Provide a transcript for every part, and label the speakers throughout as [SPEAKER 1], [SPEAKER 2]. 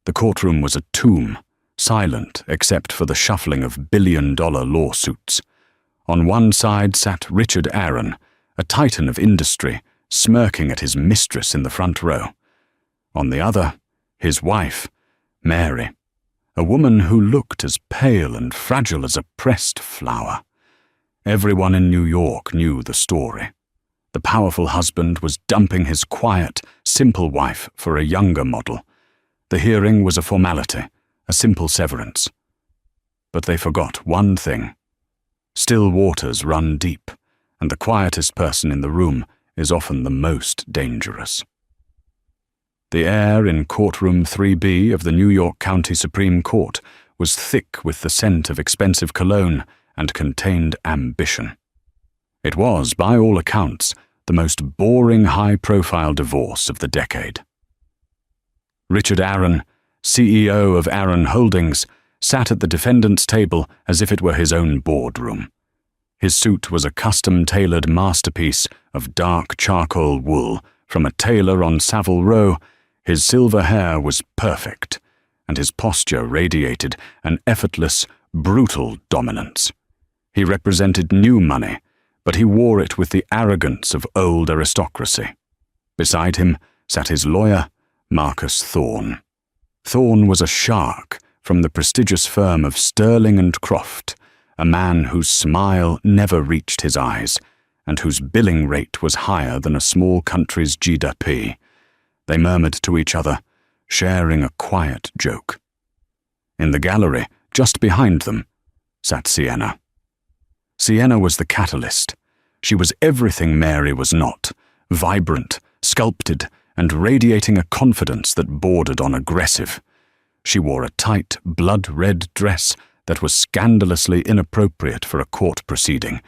[SPEAKER 1] The courtroom was a tomb, silent except for the shuffling of billion-dollar lawsuits. On one side sat Richard Aaron, a titan of industry, smirking at his mistress in the front row. On the other, his wife, Mary, a woman who looked as pale and fragile as a pressed flower. Everyone in New York knew the story. The powerful husband was dumping his quiet, simple wife for a younger model. The hearing was a formality, a simple severance. But they forgot one thing. Still waters run deep, and the quietest person in the room is often the most dangerous. The air in courtroom 3B of the New York County Supreme Court was thick with the scent of expensive cologne and contained ambition. It was, by all accounts, the most boring high-profile divorce of the decade. Richard Aaron, CEO of Aaron Holdings, sat at the defendant's table as if it were his own boardroom. His suit was a custom-tailored masterpiece of dark charcoal wool from a tailor on Savile Row. His silver hair was perfect, and his posture radiated an effortless, brutal dominance. He represented new money, but he wore it with the arrogance of old aristocracy. Beside him sat his lawyer, Marcus Thorne. Thorne was a shark from the prestigious firm of Sterling and Croft, a man whose smile never reached his eyes, and whose billing rate was higher than a small country's GDP. They murmured to each other, sharing a quiet joke. In the gallery, just behind them, sat Sienna. Sienna was the catalyst. She was everything Mary was not, vibrant, sculpted, and radiating a confidence that bordered on aggressive. She wore a tight, blood-red dress that was scandalously inappropriate for a court proceeding,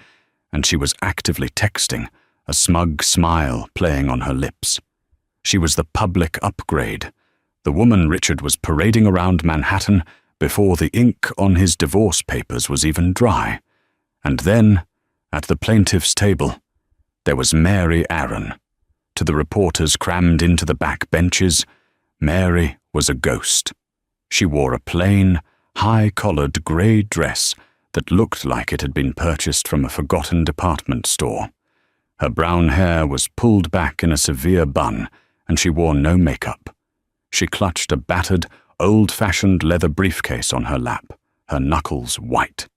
[SPEAKER 1] and she was actively texting, a smug smile playing on her lips. She was the public upgrade, the woman Richard was parading around Manhattan before the ink on his divorce papers was even dry. And then, at the plaintiff's table, there was Mary Aaron. To the reporters crammed into the back benches, Mary was a ghost. She wore a plain, high-collared grey dress that looked like it had been purchased from a forgotten department store. Her brown hair was pulled back in a severe bun, and she wore no makeup. She clutched a battered, old-fashioned leather briefcase on her lap, her knuckles white.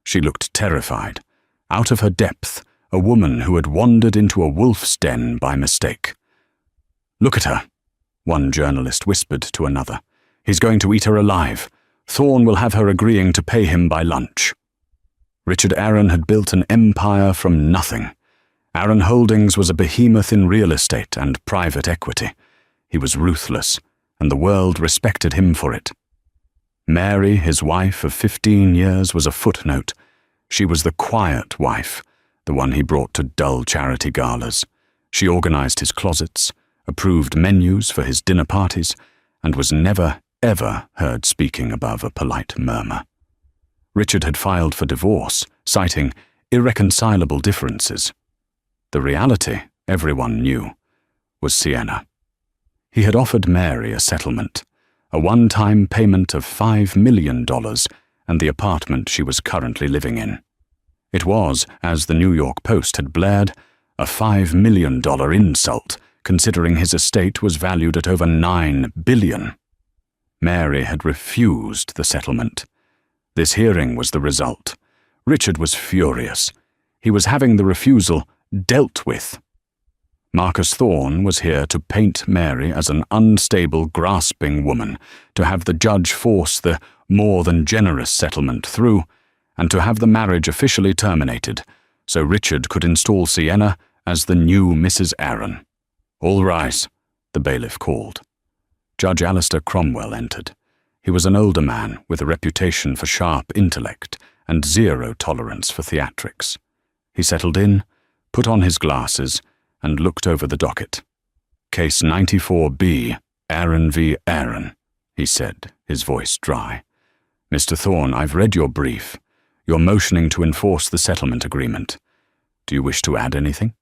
[SPEAKER 1] She looked terrified, out of her depth, a woman who had wandered into a wolf's den by mistake. "Look at her," one journalist whispered to another. "He's going to eat her alive. Thorne will have her agreeing to pay him by lunch." Richard Aaron had built an empire from nothing. Aaron Holdings was a behemoth in real estate and private equity. He was ruthless, and the world respected him for it. Mary, his wife of 15 years, was a footnote. She was the quiet wife, the one he brought to dull charity galas. She organized his closets, approved menus for his dinner parties, and was never, ever heard speaking above a polite murmur. Richard had filed for divorce, citing irreconcilable differences. The reality, everyone knew, was Sienna. He had offered Mary a settlement, a one-time payment of $5 million and the apartment she was currently living in. It was, as the New York Post had blared, a $5 million insult, considering his estate was valued at over $9 billion. Mary had refused the settlement. This hearing was the result. Richard was furious. He was having the refusal dealt with. Marcus Thorne was here to paint Mary as an unstable, grasping woman, to have the judge force the more than generous settlement through, and to have the marriage officially terminated, so Richard could install Sienna as the new Mrs. Aaron. "All rise," the bailiff called. Judge Alistair Cromwell entered. He was an older man with a reputation for sharp intellect and zero tolerance for theatrics. He settled in, put on his glasses, and looked over the docket. "Case 94B, Aaron v. Aaron," he said, his voice dry. "Mr. Thorne, I've read your brief. You're motioning to enforce the settlement agreement. Do you wish to add anything?"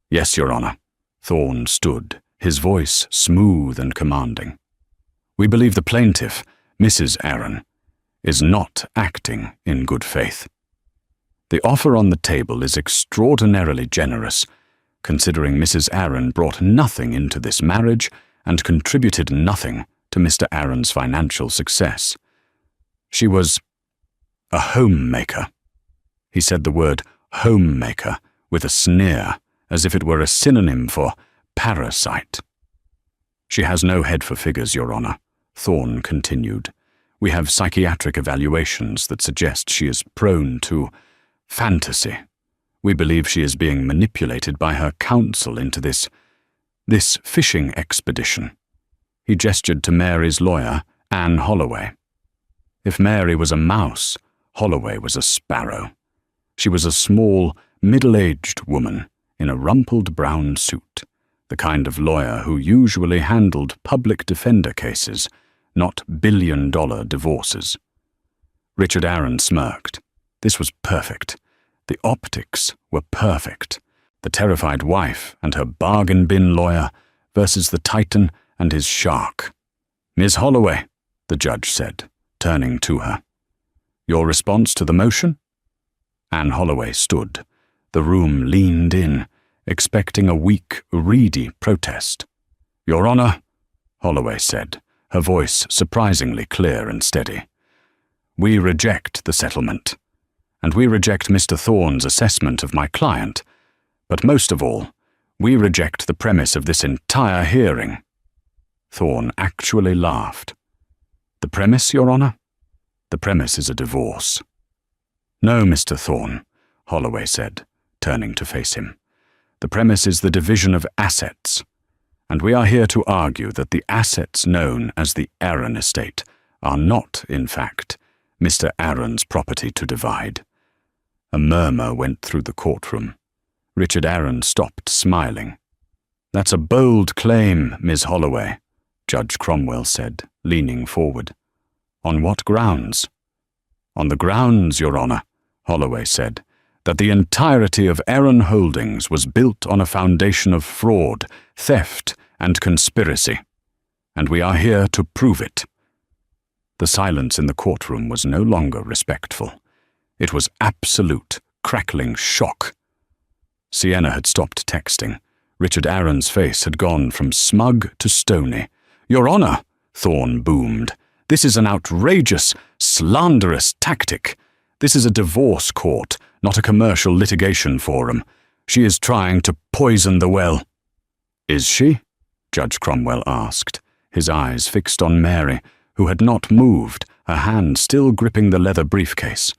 [SPEAKER 1] "Yes, Your Honor." Thorne stood, his voice smooth and commanding. We believe the plaintiff, Mrs. Aaron, is not acting in good faith. The offer on the table is extraordinarily generous, considering Mrs. Aaron brought nothing into this marriage and contributed nothing to Mr. Aaron's financial success. She was a homemaker. He said the word homemaker with a sneer, as if it were a synonym for parasite. She has no head for figures, Your Honor, Thorne continued. We have psychiatric evaluations that suggest she is prone to fantasy. We believe she is being manipulated by her counsel into this fishing expedition. He gestured to Mary's lawyer, Anne Holloway. If Mary was a mouse, Holloway was a sparrow. She was a small, middle-aged woman in a rumpled brown suit, the kind of lawyer who usually handled public defender cases, not billion-dollar divorces. Richard Aaron smirked. This was perfect. The optics were perfect. The terrified wife and her bargain bin lawyer versus the titan and his shark. Ms. Holloway, the judge said, turning to her. Your response to the motion? Anne Holloway stood. The room leaned in, expecting a weak, reedy protest. Your Honor, Holloway said, her voice surprisingly clear and steady. We reject the settlement, and we reject Mr. Thorne's assessment of my client, but most of all, we reject the premise of this entire hearing. Thorne actually laughed. The premise, Your Honor? The premise is a divorce. No, Mr. Thorne, Holloway said, turning to face him. The premise is the division of assets, and we are here to argue that the assets known as the Aaron estate are not, in fact, Mr. Aaron's property to divide. A murmur went through the courtroom. Richard Aaron stopped, smiling. That's a bold claim, Ms. Holloway, Judge Cromwell said, leaning forward. On what grounds? On the grounds, Your Honor, Holloway said, that the entirety of Aaron Holdings was built on a foundation of fraud, theft, and conspiracy, and we are here to prove it. The silence in the courtroom was no longer respectful. It was absolute, crackling shock. Sienna had stopped texting. Richard Aaron's face had gone from smug to stony. Your Honor, Thorne boomed, this is an outrageous, slanderous tactic. This is a divorce court, not a commercial litigation forum. She is trying to poison the well. Is she? Judge Cromwell asked, his eyes fixed on Mary, who had not moved, her hand still gripping the leather briefcase.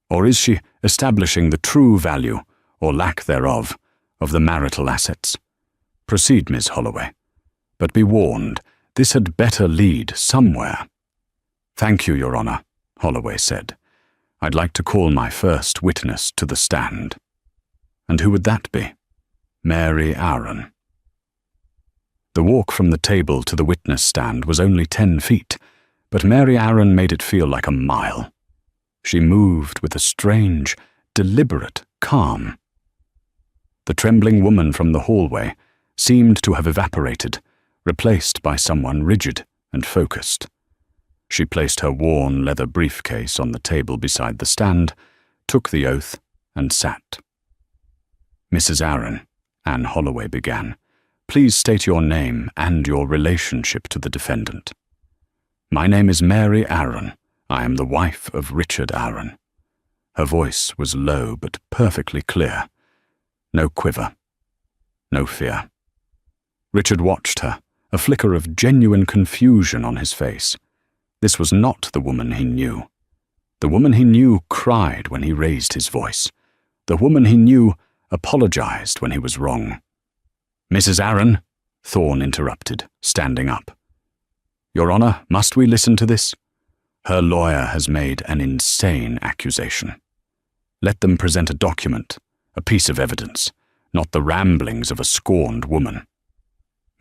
[SPEAKER 1] Or is she establishing the true value, or lack thereof, of the marital assets? Proceed, Miss Holloway. But be warned, this had better lead somewhere. Thank you, Your Honor, Holloway said. I'd like to call my first witness to the stand. And who would that be? Mary Aaron. The walk from the table to the witness stand was only 10 feet, but Mary Aaron made it feel like a mile. She moved with a strange, deliberate calm. The trembling woman from the hallway seemed to have evaporated, replaced by someone rigid and focused. She placed her worn leather briefcase on the table beside the stand, took the oath, and sat. Mrs. Aaron, Anne Holloway began, please state your name and your relationship to the defendant. My name is Mary Aaron. I am the wife of Richard Aaron. Her voice was low but perfectly clear. No quiver. No fear. Richard watched her, a flicker of genuine confusion on his face. This was not the woman he knew. The woman he knew cried when he raised his voice. The woman he knew apologized when he was wrong. Mrs. Aaron, Thorne interrupted, standing up. Your Honor, must we listen to this? Her lawyer has made an insane accusation. Let them present a document, a piece of evidence, not the ramblings of a scorned woman.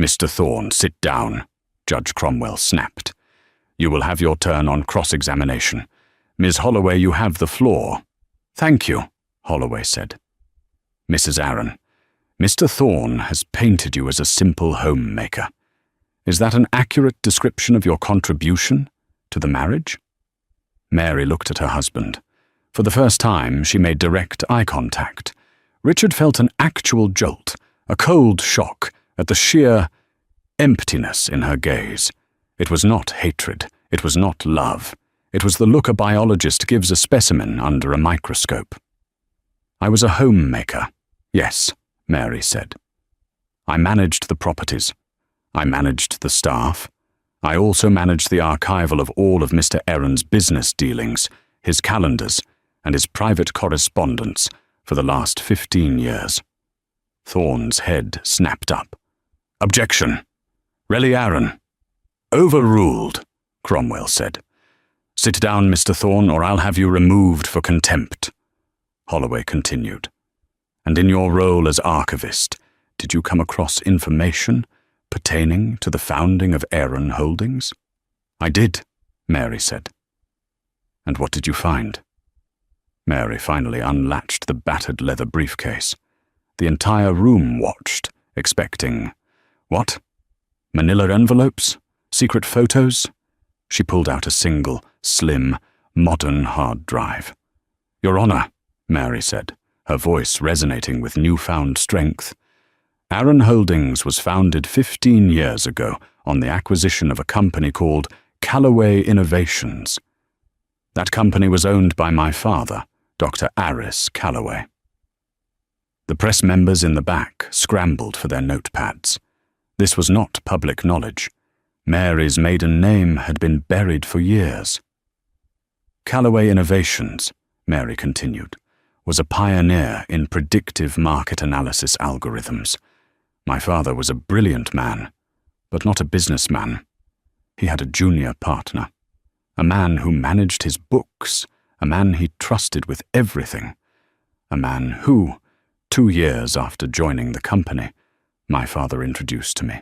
[SPEAKER 1] Mr. Thorne, sit down, Judge Cromwell snapped. You will have your turn on cross-examination. Ms. Holloway, you have the floor. Thank you, Holloway said. Mrs. Aaron, Mr. Thorne has painted you as a simple homemaker. Is that an accurate description of your contribution to the marriage?" Mary looked at her husband. For the first time, she made direct eye contact. Richard felt an actual jolt, a cold shock at the sheer emptiness in her gaze. It was not hatred. It was not love. It was the look a biologist gives a specimen under a microscope. "I was a homemaker. Yes," Mary said. "I managed the properties. I managed the staff. I also managed the archival of all of Mr. Aaron's business dealings, his calendars, and his private correspondence for the last 15 years. Thorne's head snapped up. "Objection! Relly Aaron." "Overruled," Cromwell said. "Sit down, Mr. Thorne, or I'll have you removed for contempt." Holloway continued. "And in your role as archivist, did you come across information pertaining to the founding of Aaron Holdings?" "I did," Mary said. "And what did you find?" Mary finally unlatched the battered leather briefcase. The entire room watched, expecting, "What? Manila envelopes? Secret photos?" She pulled out a single, slim, modern hard drive. "Your Honor," Mary said, her voice resonating with newfound strength, "Aaron Holdings was founded 15 years ago on the acquisition of a company called Callaway Innovations. That company was owned by my father, Dr. Aris Callaway." The press members in the back scrambled for their notepads. This was not public knowledge. Mary's maiden name had been buried for years. "Callaway Innovations," Mary continued, "was a pioneer in predictive market analysis algorithms. My father was a brilliant man, but not a businessman. He had a junior partner, a man who managed his books, a man he trusted with everything, a man who, 2 years after joining the company, my father introduced to me."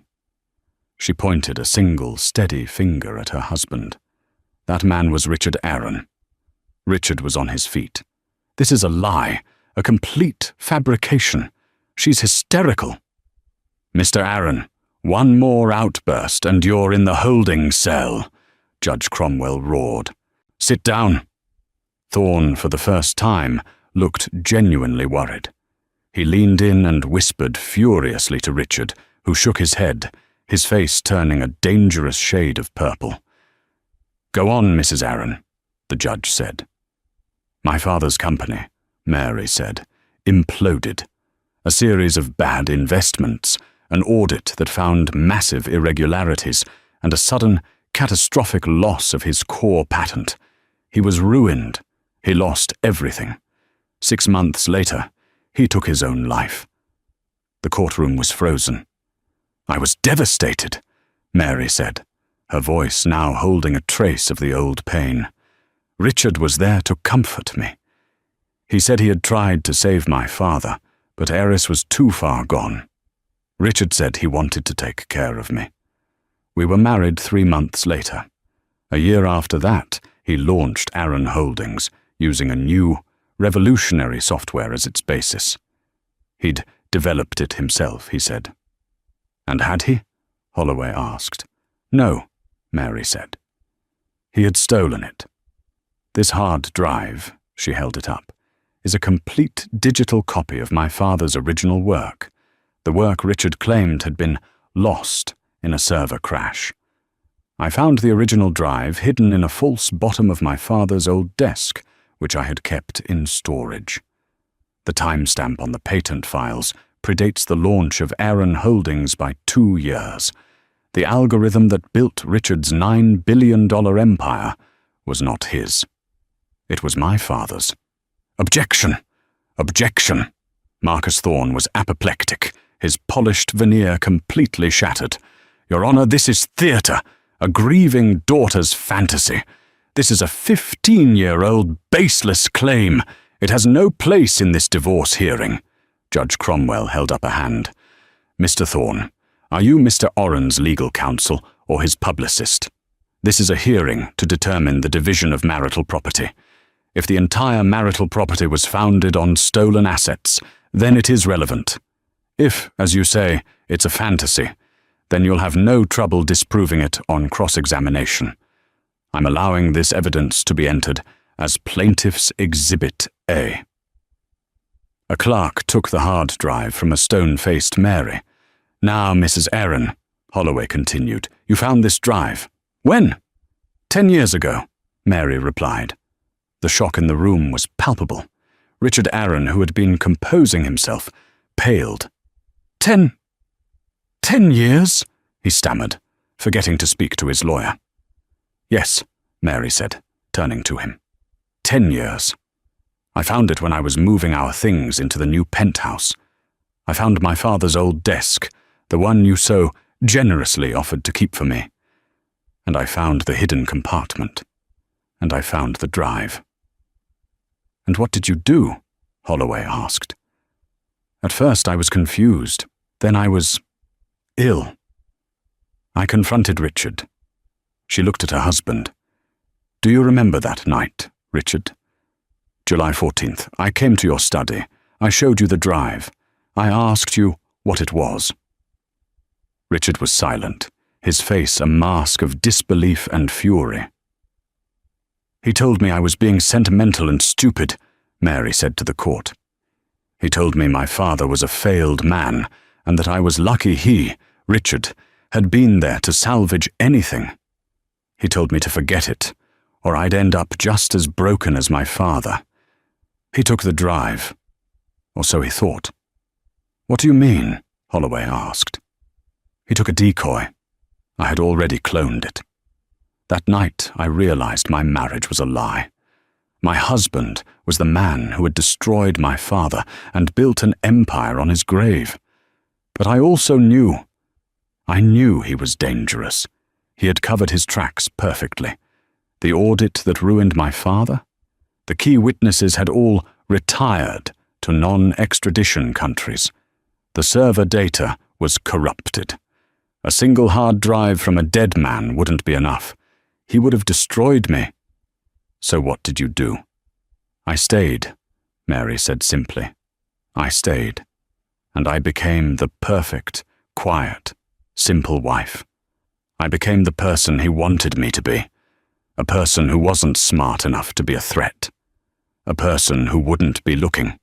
[SPEAKER 1] She pointed a single, steady finger at her husband. "That man was Richard Aaron." Richard was on his feet. "This is a lie, a complete fabrication. She's hysterical." "Mr. Aaron, one more outburst and you're in the holding cell," Judge Cromwell roared. "Sit down." Thorne, for the first time, looked genuinely worried. He leaned in and whispered furiously to Richard, who shook his head, his face turning a dangerous shade of purple. "Go on, Mrs. Aaron," the judge said. "My father's company," Mary said, "imploded. A series of bad investments, an audit that found massive irregularities, and a sudden, catastrophic loss of his core patent. He was ruined. He lost everything. 6 months later, he took his own life." The courtroom was frozen. "I was devastated," Mary said, her voice now holding a trace of the old pain. "Richard was there to comfort me. He said he had tried to save my father, but Aris was too far gone. Richard said he wanted to take care of me. We were married 3 months later. A year after that, he launched Aaron Holdings, using a new, revolutionary software as its basis. He'd developed it himself, he said." "And had he?" Holloway asked. "No," Mary said. "He had stolen it. This hard drive," she held it up, "is a complete digital copy of my father's original work, the work Richard claimed had been lost in a server crash. I found the original drive hidden in a false bottom of my father's old desk, which I had kept in storage. The timestamp on the patent files predates the launch of Aaron Holdings by 2 years. The algorithm that built Richard's $9 billion empire was not his. It was my father's." "Objection! Objection!" Marcus Thorne was apoplectic, his polished veneer completely shattered. "Your Honor, this is theatre, a grieving daughter's fantasy. This is a 15-year-old baseless claim. It has no place in this divorce hearing." Judge Cromwell held up a hand. "Mr. Thorne, are you Mr. Oren's legal counsel or his publicist? This is a hearing to determine the division of marital property. If the entire marital property was founded on stolen assets, then it is relevant. If, as you say, it's a fantasy, then you'll have no trouble disproving it on cross-examination. I'm allowing this evidence to be entered as Plaintiff's Exhibit A." A clerk took the hard drive from a stone-faced Mary. "Now, Mrs. Aaron," Holloway continued, "you found this drive." "When?" "10 years ago," Mary replied. The shock in the room was palpable. Richard Aaron, who had been composing himself, paled. 10 years?" he stammered, forgetting to speak to his lawyer. "Yes," Mary said, turning to him. 10 years. I found it when I was moving our things into the new penthouse. I found my father's old desk, the one you so generously offered to keep for me. And I found the hidden compartment. And I found the drive." "And what did you do?" Holloway asked. "At first I was confused. Then I was ill. I confronted Richard." She looked at her husband. "Do you remember that night, Richard?" "July 14th. I came to your study. I showed you the drive. I asked you what it was." Richard was silent, his face a mask of disbelief and fury. "He told me I was being sentimental and stupid," Mary said to the court. "He told me my father was a failed man, and that I was lucky he, Richard, had been there to salvage anything. He told me to forget it, or I'd end up just as broken as my father. He took the drive, or so he thought." "What do you mean?" Holloway asked. "He took a decoy. I had already cloned it. That night I realized my marriage was a lie. My husband was the man who had destroyed my father and built an empire on his grave. But I also knew. I knew he was dangerous. He had covered his tracks perfectly. The audit that ruined my father? The key witnesses had all retired to non-extradition countries. The server data was corrupted. A single hard drive from a dead man wouldn't be enough. He would have destroyed me. So what did you do?" "I stayed," Mary said simply. "I stayed. And I became the perfect, quiet, simple wife. I became the person he wanted me to be. A person who wasn't smart enough to be a threat. A person who wouldn't be looking.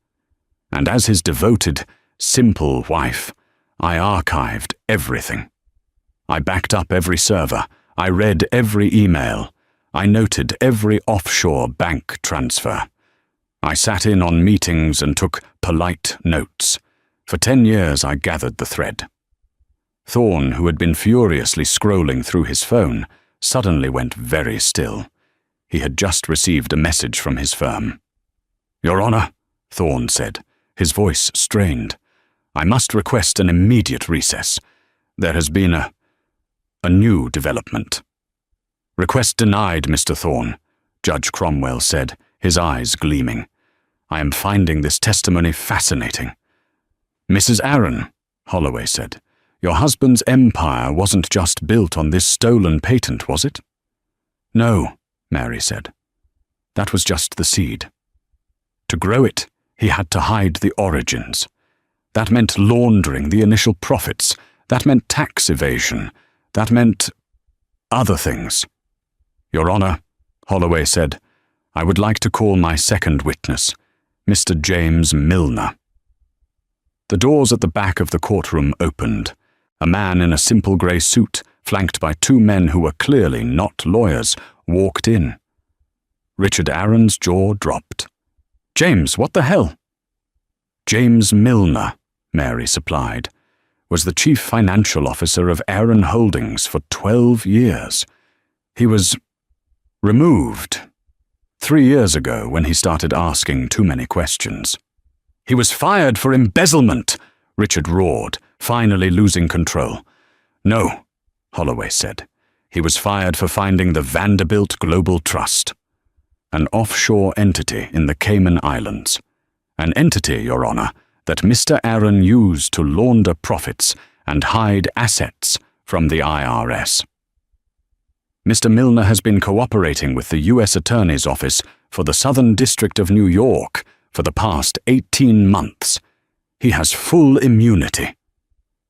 [SPEAKER 1] And as his devoted, simple wife, I archived everything. I backed up every server. I read every email. I noted every offshore bank transfer. I sat in on meetings and took polite notes. For 10 years I gathered the thread." Thorne, who had been furiously scrolling through his phone, suddenly went very still. He had just received a message from his firm. "Your Honor," Thorne said, his voice strained, "I must request an immediate recess. There has been a new development." "Request denied, Mr. Thorne," Judge Cromwell said, his eyes gleaming. "I am finding this testimony fascinating." "Mrs. Aaron," Holloway said, "your husband's empire wasn't just built on this stolen patent, was it?" "No," Mary said. "That was just the seed. To grow it, he had to hide the origins. That meant laundering the initial profits. That meant tax evasion. That meant other things." "Your Honor," Holloway said, "I would like to call my second witness, Mr. James Milner." The doors at the back of the courtroom opened. A man in a simple grey suit, flanked by 2 men who were clearly not lawyers, walked in. Richard Aaron's jaw dropped. "James, what the hell?" "James Milner," Mary supplied, "was the chief financial officer of Aaron Holdings for 12 years. He was removed 3 years ago when he started asking too many questions." "He was fired for embezzlement," Richard roared, finally losing control. "No," Holloway said. "He was fired for finding the Vanderbilt Global Trust, an offshore entity in the Cayman Islands. An entity, Your Honor, that Mr. Aaron used to launder profits and hide assets from the IRS. Mr. Milner has been cooperating with the U.S. Attorney's Office for the Southern District of New York for the past 18 months. He has full immunity.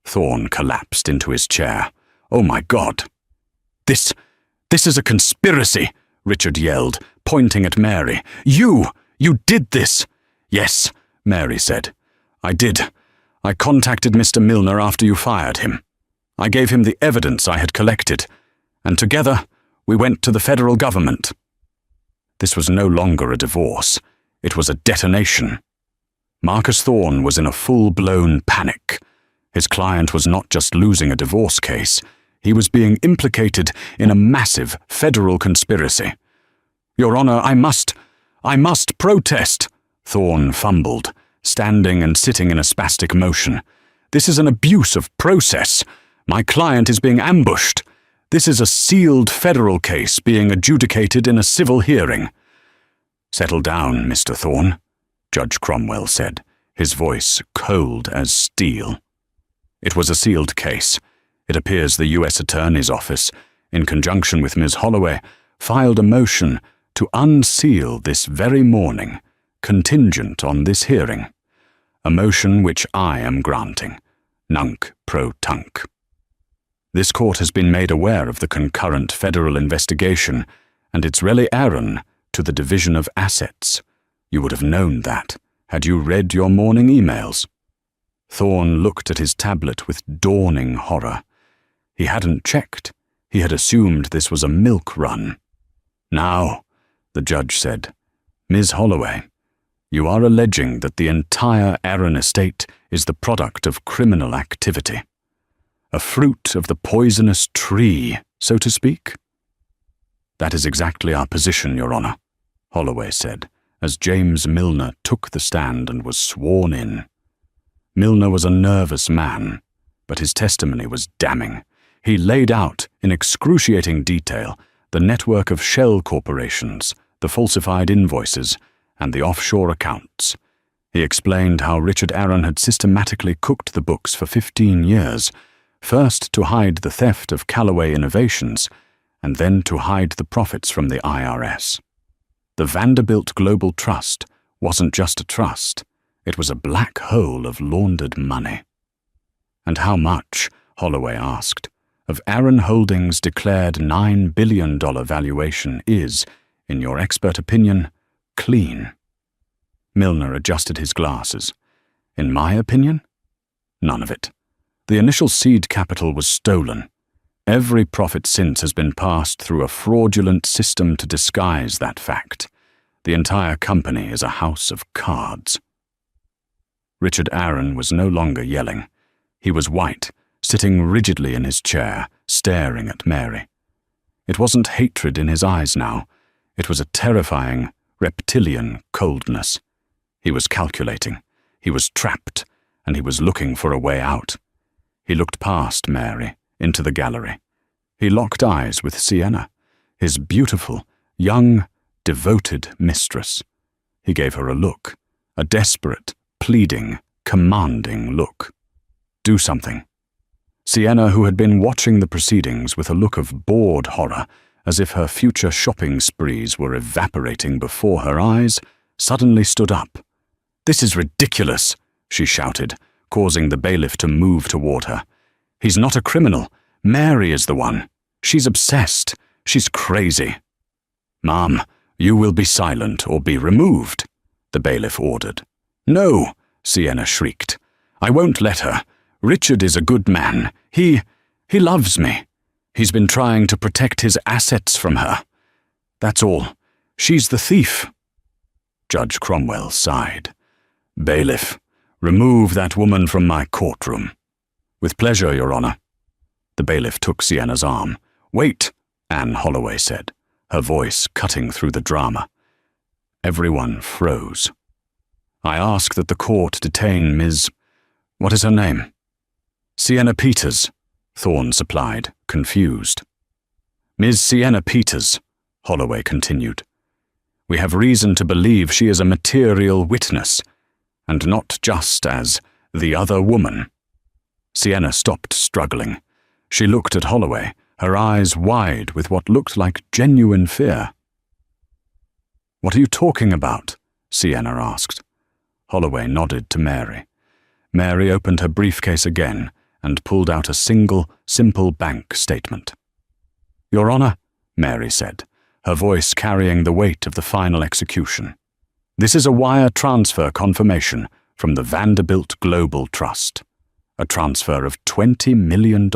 [SPEAKER 1] Thorne collapsed into his chair. "Oh my God! This is a conspiracy!" Richard yelled, pointing at Mary. You did this!" "Yes," Mary said. "I did. I contacted Mr. Milner after you fired him. I gave him the evidence I had collected, and together we went to the federal government." This was no longer a divorce. It was a detonation. Marcus Thorne was in a full-blown panic. His client was not just losing a divorce case. He was being implicated in a massive federal conspiracy. "Your Honor, I must protest," Thorne fumbled, standing and sitting in a spastic motion. "This is an abuse of process. My client is being ambushed. This is a sealed federal case being adjudicated in a civil hearing." "Settle down, Mr. Thorne," Judge Cromwell said, his voice cold as steel. It was a sealed case. It appears the U.S. Attorney's Office, in conjunction with Ms. Holloway, filed a motion to unseal this very morning, contingent on this hearing. A motion which I am granting, nunc pro tunc. This court has been made aware of the concurrent federal investigation and its rele arum to the division of assets. You would have known that, had you read your morning emails. Thorne looked at his tablet with dawning horror. He hadn't checked. He had assumed this was a milk run. "Now," the judge said, "Ms. Holloway, you are alleging that the entire Arron estate is the product of criminal activity. A fruit of the poisonous tree, so to speak?" "That is exactly our position, Your Honor," Holloway said, as James Milner took the stand and was sworn in. Milner was a nervous man, but his testimony was damning. He laid out, in excruciating detail, the network of shell corporations, the falsified invoices, and the offshore accounts. He explained how Richard Arron had systematically cooked the books for 15 years, first to hide the theft of Callaway Innovations, and then to hide the profits from the IRS. The Vanderbilt Global Trust wasn't just a trust, it was a black hole of laundered money. "And how much," Holloway asked, "of Arron Holdings' declared $9 billion valuation is, in your expert opinion, clean?" Milner adjusted his glasses. "In my opinion? None of it. The initial seed capital was stolen. Every profit since has been passed through a fraudulent system to disguise that fact. The entire company is a house of cards." Richard Arron was no longer yelling. He was white, sitting rigidly in his chair, staring at Mary. It wasn't hatred in his eyes now. It was a terrifying, reptilian coldness. He was calculating. He was trapped, and he was looking for a way out. He looked past Mary, into the gallery. He locked eyes with Sienna, his beautiful, young, devoted mistress. He gave her a look, a desperate, pleading, commanding look. "Do something." Sienna, who had been watching the proceedings with a look of bored horror, as if her future shopping sprees were evaporating before her eyes, suddenly stood up. "This is ridiculous," she shouted, causing the bailiff to move toward her. "He's not a criminal. Mary is the one. She's obsessed. She's crazy." "Ma'am, you will be silent or be removed," the bailiff ordered. "No," Sienna shrieked. "I won't let her. Richard is a good man. He loves me. He's been trying to protect his assets from her. That's all. She's the thief." Judge Cromwell sighed. "Bailiff, remove that woman from my courtroom." "With pleasure, Your Honor." The bailiff took Sienna's arm. "Wait," Anne Holloway said, her voice cutting through the drama. Everyone froze. "I ask that the court detain Ms. What is her name?" "Sienna Peters," Thorne supplied, confused. "Ms. Sienna Peters," Holloway continued. "We have reason to believe she is a material witness, and not just as the other woman." Sienna stopped struggling. She looked at Holloway, her eyes wide with what looked like genuine fear. "What are you talking about?" Sienna asked. Holloway nodded to Mary. Mary opened her briefcase again and pulled out a single, simple bank statement. "Your Honor," Mary said, her voice carrying the weight of the final execution, "this is a wire transfer confirmation from the Vanderbilt Global Trust. A transfer of $20 million,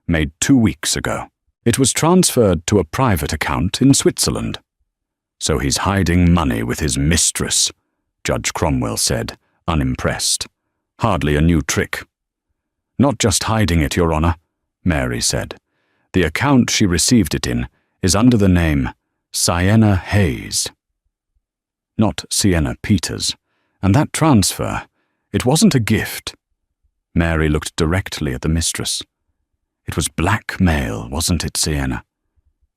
[SPEAKER 1] made 2 weeks ago. It was transferred to a private account in Switzerland." "So he's hiding money with his mistress," Judge Cromwell said, unimpressed. "Hardly a new trick." "Not just hiding it, Your Honor," Mary said. "The account she received it in is under the name Sienna Hayes, not Sienna Peters. And that transfer, it wasn't a gift." Mary looked directly at the mistress. "It was blackmail, wasn't it, Sienna?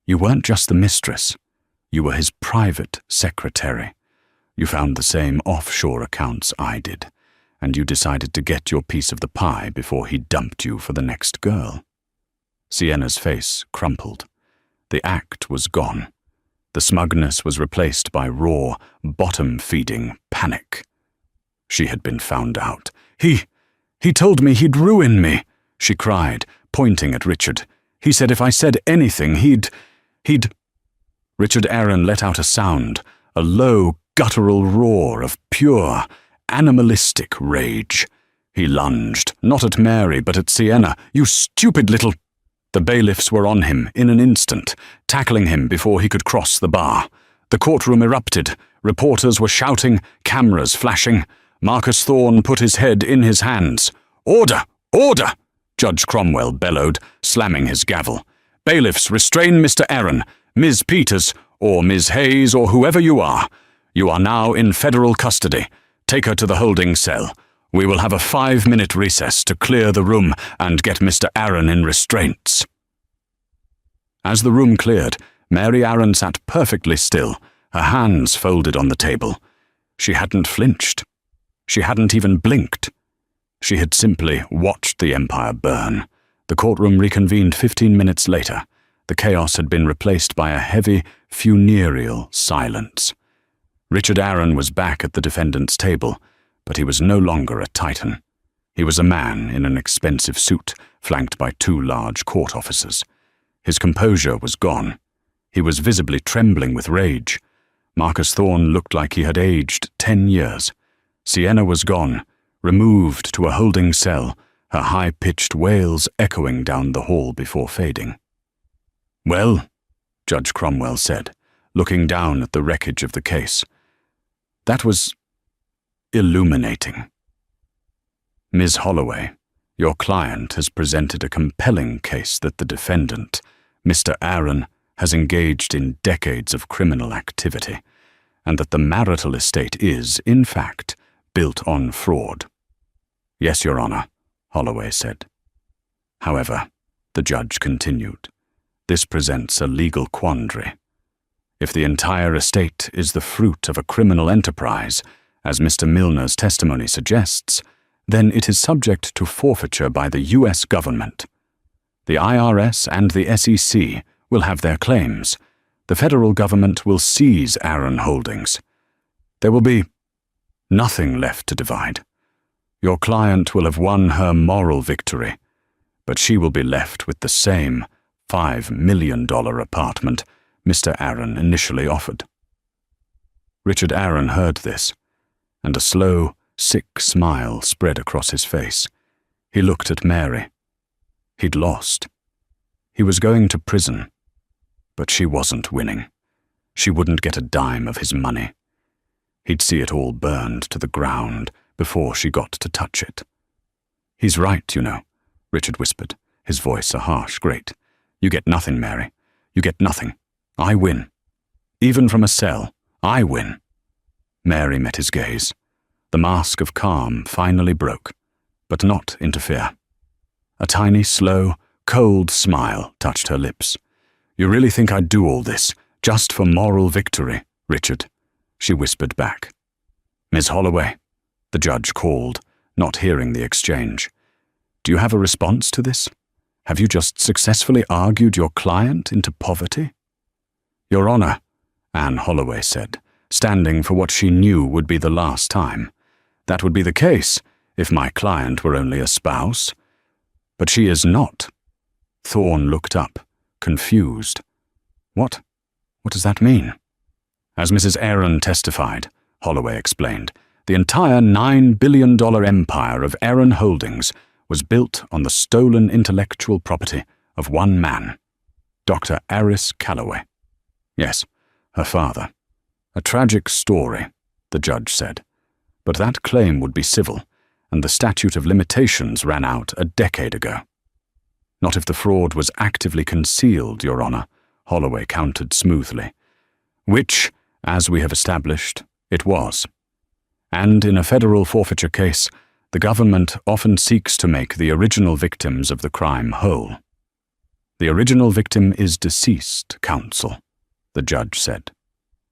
[SPEAKER 1] You weren't just the mistress. You were his private secretary. You found the same offshore accounts I did, and you decided to get your piece of the pie before he dumped you for the next girl." Sienna's face crumpled. The act was gone. The smugness was replaced by raw, bottom-feeding panic. She had been found out. He told me he'd ruin me," she cried, pointing at Richard. "He said if I said anything, he'd—" Richard Aaron let out a sound, a low, guttural roar of pure, animalistic rage. He lunged, not at Mary, but at Sienna. "You stupid little—" The bailiffs were on him in an instant, tackling him before he could cross the bar. The courtroom erupted. Reporters were shouting, cameras flashing. Marcus Thorne put his head in his hands. "Order! Order!" Judge Cromwell bellowed, slamming his gavel. "Bailiffs, restrain Mr. Aaron, Ms. Peters, or Ms. Hayes, or whoever you are. You are now in federal custody. Take her to the holding cell. We will have a 5-minute recess to clear the room and get Mr. Aaron in restraints." As the room cleared, Mary Aaron sat perfectly still, her hands folded on the table. She hadn't flinched. She hadn't even blinked. She had simply watched the empire burn. The courtroom reconvened 15 minutes later. The chaos had been replaced by a heavy, funereal silence. Richard Aaron was back at the defendant's table, but he was no longer a titan. He was a man in an expensive suit, flanked by 2 large court officers. His composure was gone. He was visibly trembling with rage. Marcus Thorne looked like he had aged 10 years. Sienna was gone, removed to a holding cell, her high-pitched wails echoing down the hall before fading. "Well," Judge Cromwell said, looking down at the wreckage of the case, "that was illuminating. Ms. Holloway, your client has presented a compelling case that the defendant, Mr. Aaron, has engaged in decades of criminal activity, and that the marital estate is, in fact, built on fraud." "Yes, Your Honor," Holloway said. "However," the judge continued, "this presents a legal quandary. If the entire estate is the fruit of a criminal enterprise, as Mr. Milner's testimony suggests, then it is subject to forfeiture by the U.S. government. The IRS and the SEC will have their claims. The federal government will seize Aaron Holdings. There will be nothing left to divide. Your client will have won her moral victory, but she will be left with the same $5 million apartment Mr. Aaron initially offered." Richard Aaron heard this, and a slow, sick smile spread across his face. He looked at Mary. He'd lost. He was going to prison, but she wasn't winning. She wouldn't get a dime of his money. He'd see it all burned to the ground before she got to touch it. "He's right, you know," Richard whispered, his voice a harsh grate. "You get nothing, Mary. You get nothing. I win. Even from a cell, I win." Mary met his gaze. The mask of calm finally broke, but not interfere. A tiny, slow, cold smile touched her lips. "You really think I'd do all this, just for moral victory, Richard?" she whispered back. "Ms. Holloway," the judge called, not hearing the exchange. "Do you have a response to this? Have you just successfully argued your client into poverty?" "Your Honor," Anne Holloway said, standing for what she knew would be the last time. "That would be the case if my client were only a spouse. But she is not. Thorne looked up, confused. What does that mean? As Mrs. Aaron testified, Holloway explained, the entire $9 billion empire of Aaron Holdings was built on the stolen intellectual property of one man, Dr. Aris Calloway. Yes, her father. A tragic story, the judge said. But that claim would be civil, and the statute of limitations ran out a decade ago. Not if the fraud was actively concealed, Your Honor, Holloway countered smoothly. Which, as we have established, it was. And in a federal forfeiture case, the government often seeks to make the original victims of the crime whole. The original victim is deceased, counsel, the judge said.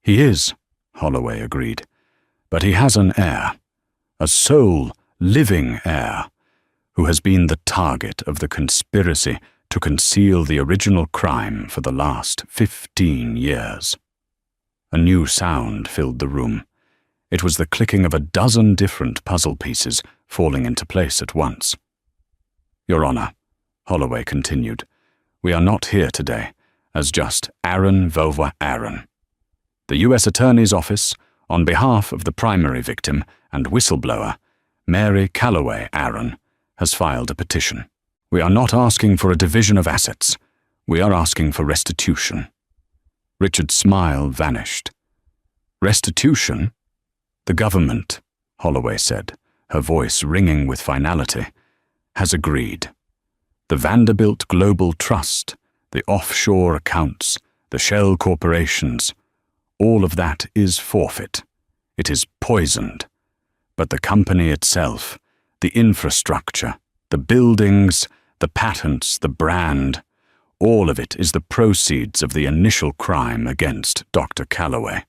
[SPEAKER 1] He is, Holloway agreed, but he has an heir, a sole, living heir, who has been the target of the conspiracy to conceal the original crime for the last 15 years. A new sound filled the room. It was the clicking of a dozen different puzzle pieces falling into place at once. Your Honor, Holloway continued, we are not here today as just Aaron Vova Aaron. The U.S. Attorney's Office, on behalf of the primary victim and whistleblower, Mary Calloway Aaron, has filed a petition. We are not asking for a division of assets. We are asking for restitution. Richard's smile vanished. Restitution? The government, Holloway said, her voice ringing with finality, has agreed. The Vanderbilt Global Trust, the offshore accounts, the shell corporations, all of that is forfeit. It is poisoned. But the company itself, the infrastructure, the buildings, the patents, the brand, all of it is the proceeds of the initial crime against Dr. Calloway.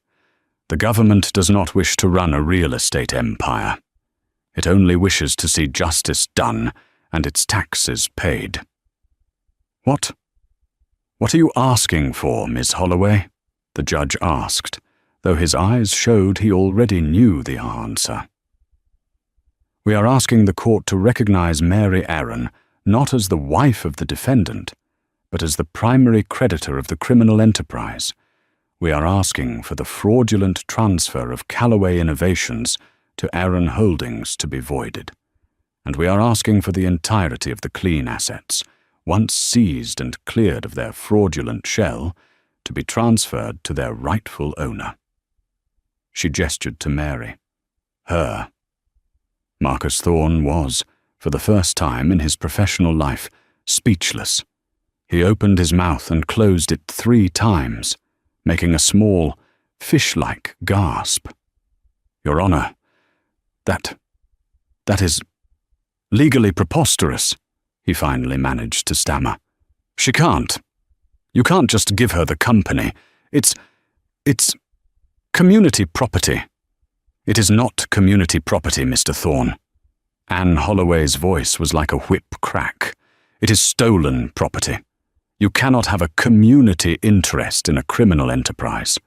[SPEAKER 1] The government does not wish to run a real estate empire. It only wishes to see justice done and its taxes paid. What are you asking for, Miss Holloway? The judge asked, though his eyes showed he already knew the answer. We are asking the court to recognize Mary Aaron not as the wife of the defendant, but as the primary creditor of the criminal enterprise. We are asking for the fraudulent transfer of Calloway Innovations to Aaron Holdings to be voided. And we are asking for the entirety of the clean assets, once seized and cleared of their fraudulent shell, to be transferred to their rightful owner. She gestured to Mary. Her. Marcus Thorne was, for the first time in his professional life, speechless. He opened his mouth and closed it 3 times, making a small, fish-like gasp. Your Honor, that is legally preposterous, he finally managed to stammer. She can't. You can't just give her the company. It's community property. It is not community property, Mr. Thorne. Anne Holloway's voice was like a whip crack. It is stolen property. You cannot have a community interest in a criminal enterprise.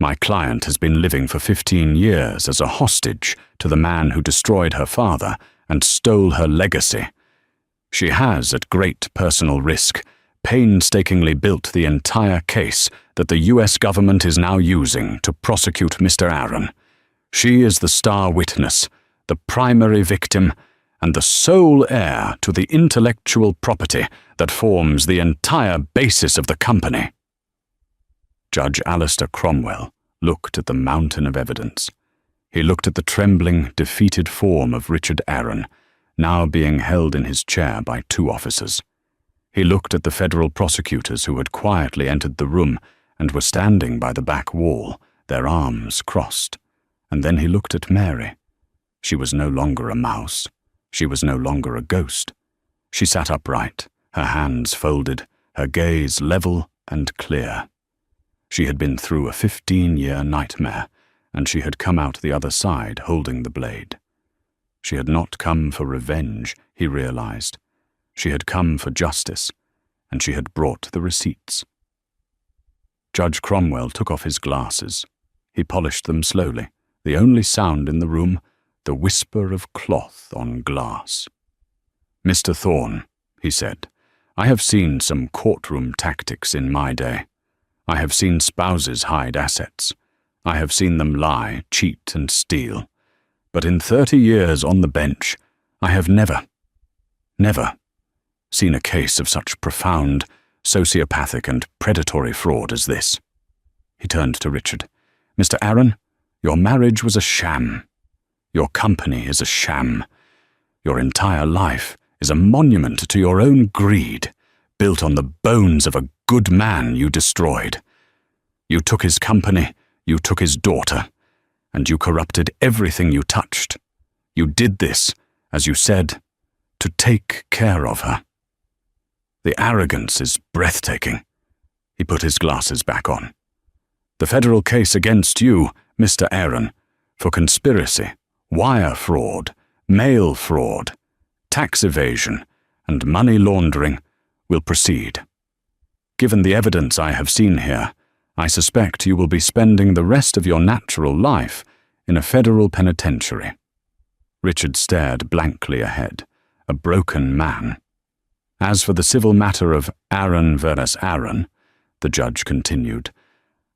[SPEAKER 1] My client has been living for 15 years as a hostage to the man who destroyed her father and stole her legacy. She has, at great personal risk, painstakingly built the entire case that the U.S. government is now using to prosecute Mr. Aaron. She is the star witness, the primary victim, and the sole heir to the intellectual property that forms the entire basis of the company. Judge Alistair Cromwell looked at the mountain of evidence. He looked at the trembling, defeated form of Richard Aaron, now being held in his chair by 2 officers. He looked at the federal prosecutors who had quietly entered the room and were standing by the back wall, their arms crossed. And then he looked at Mary. She was no longer a mouse. She was no longer a ghost. She sat upright, her hands folded, her gaze level and clear. She had been through a 15-year nightmare, and she had come out the other side holding the blade. She had not come for revenge, he realized. She had come for justice, and she had brought the receipts. Judge Cromwell took off his glasses. He polished them slowly, the only sound in the room, the whisper of cloth on glass. Mr. Thorne, he said. "I have seen some courtroom tactics in my day. I have seen spouses hide assets. I have seen them lie, cheat, and steal. But in 30 years on the bench, I have never seen a case of such profound, sociopathic and predatory fraud as this." He turned to Richard. "Mr. Aaron, your marriage was a sham. Your company is a sham. Your entire life is a monument to your own greed, built on the bones of a good man you destroyed. You took his company, you took his daughter, and you corrupted everything you touched. You did this, as you said, to take care of her. The arrogance is breathtaking." He put his glasses back on. "The federal case against you, Mr. Aaron, for conspiracy, wire fraud, mail fraud, tax evasion, and money laundering will proceed. Given the evidence I have seen here, I suspect you will be spending the rest of your natural life in a federal penitentiary." Richard stared blankly ahead, a broken man. "As for the civil matter of Aaron versus Aaron," the judge continued,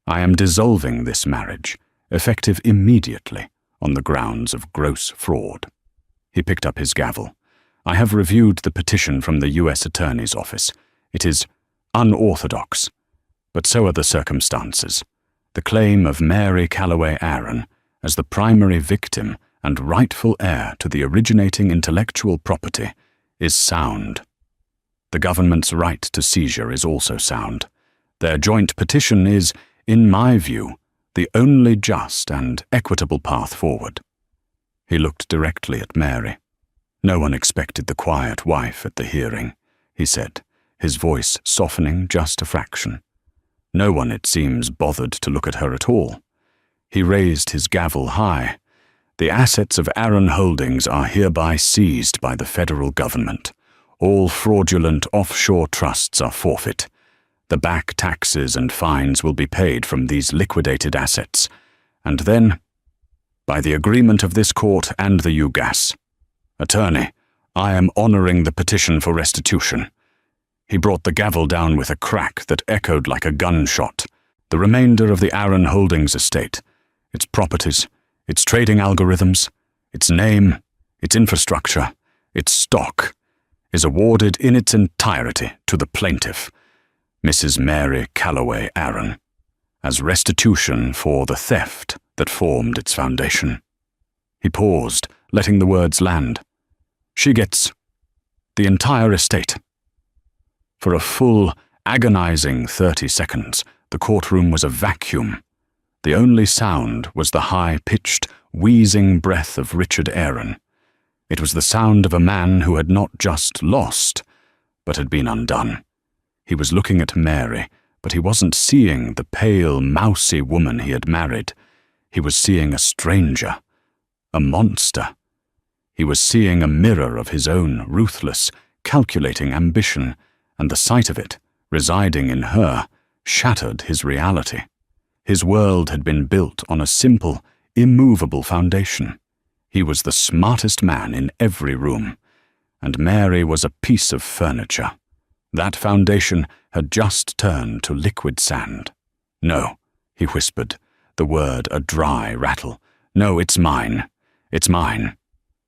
[SPEAKER 1] "I am dissolving this marriage, effective immediately, on the grounds of gross fraud." He picked up his gavel. "I have reviewed the petition from the U.S. Attorney's Office. It is unorthodox, but so are the circumstances. The claim of Mary Calloway Aaron as the primary victim and rightful heir to the originating intellectual property is sound. The government's right to seizure is also sound. Their joint petition is, in my view, the only just and equitable path forward." He looked directly at Mary. "No one expected the quiet wife at the hearing," he said, his voice softening just a fraction. "No one, it seems, bothered to look at her at all." He raised his gavel high. "The assets of Aaron Holdings are hereby seized by the federal government. All fraudulent offshore trusts are forfeit. The back taxes and fines will be paid from these liquidated assets. And then, by the agreement of this court and the UGAS, Attorney, I am honoring the petition for restitution." He brought the gavel down with a crack that echoed like a gunshot. "The remainder of the Aaron Holdings estate, its properties, its trading algorithms, its name, its infrastructure, its stock, is awarded in its entirety to the plaintiff, Mrs. Mary Calloway Aaron, as restitution for the theft that formed its foundation." He paused, letting the words land. "She gets the entire estate." For a full, agonizing 30 seconds, the courtroom was a vacuum. The only sound was the high-pitched, wheezing breath of Richard Aaron. It was the sound of a man who had not just lost, but had been undone. He was looking at Mary, but he wasn't seeing the pale, mousy woman he had married. He was seeing a stranger, a monster. He was seeing a mirror of his own ruthless, calculating ambition, and the sight of it, residing in her, shattered his reality. His world had been built on a simple, immovable foundation. He was the smartest man in every room, and Mary was a piece of furniture. That foundation had just turned to liquid sand. "No," he whispered, the word a dry rattle. "No, it's mine. It's mine."